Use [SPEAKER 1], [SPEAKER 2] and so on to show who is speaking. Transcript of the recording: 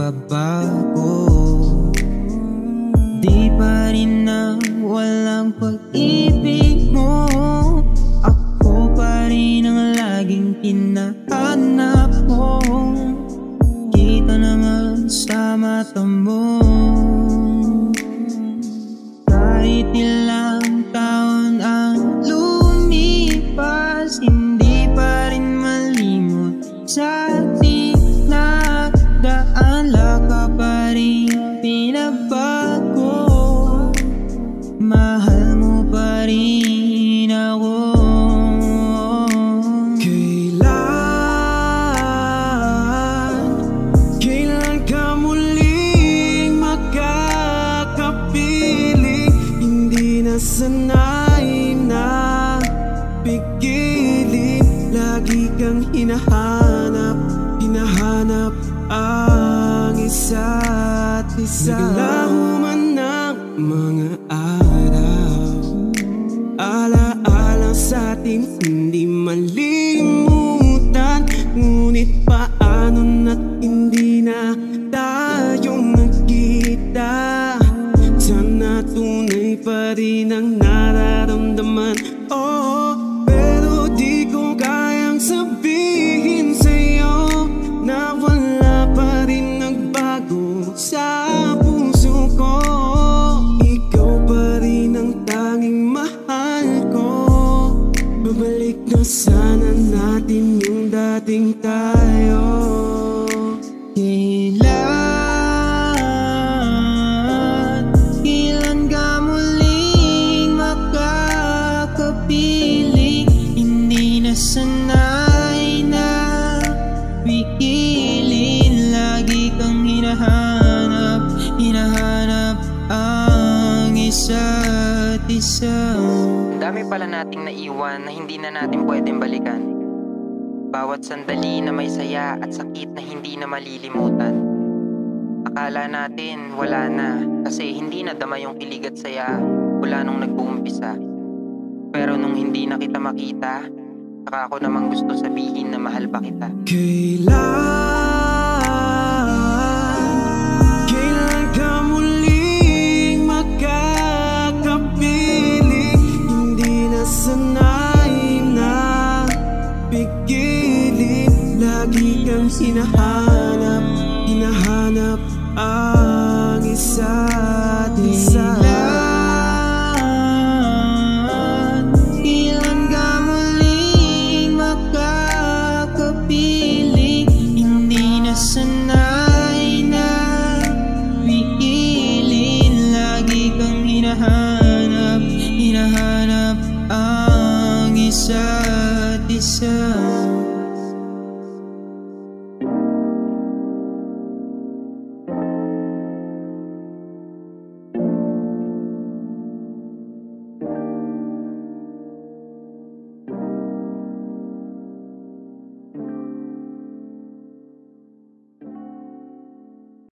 [SPEAKER 1] nagbabago. Di pa rin na walang pag-ibig mo. Ako pa rin ang laging hinahanap mo. Kita naman sa mata mo. Kahit ilang taon ang lumipas, hindi pa rin malimot sa ating nagdaan. Laka pa rin pinabago. Mahal mo pa rin ako.
[SPEAKER 2] Kailan ka muling makakapiling? Hindi na sanay na pigilin. Lagi kang hinahanap ang isa't isa. Naglaho man ng mga araw, alaala sa atin hindi malimutan. Ngunit paano na't hindi na tayo nagkita? Sana tunay pa rin ang nararamdaman. Oh, pero di ko kayang sabihin sa'yo na wala pa rin nagbago sa puso ko. Ikaw pa rin ang tanging mahal ko. Babalik na sana natin yung dating tayo.
[SPEAKER 1] Kailan ka muling makakapiling? Hindi na sanay na pigilin. Lagi kang hinahanap ang isa't isa.
[SPEAKER 3] Ang dami pala nating naiwan na hindi na natin pwedeng balikan. Bawat sandali na may saya at sakit na hindi na malilimutan. Akala natin wala na kasi hindi nadama yung kilig at saya mula nung nag-uumpisa. Pero nung hindi na kita makita, saka ako namang gusto sabihin na mahal pa kita.
[SPEAKER 2] Kailan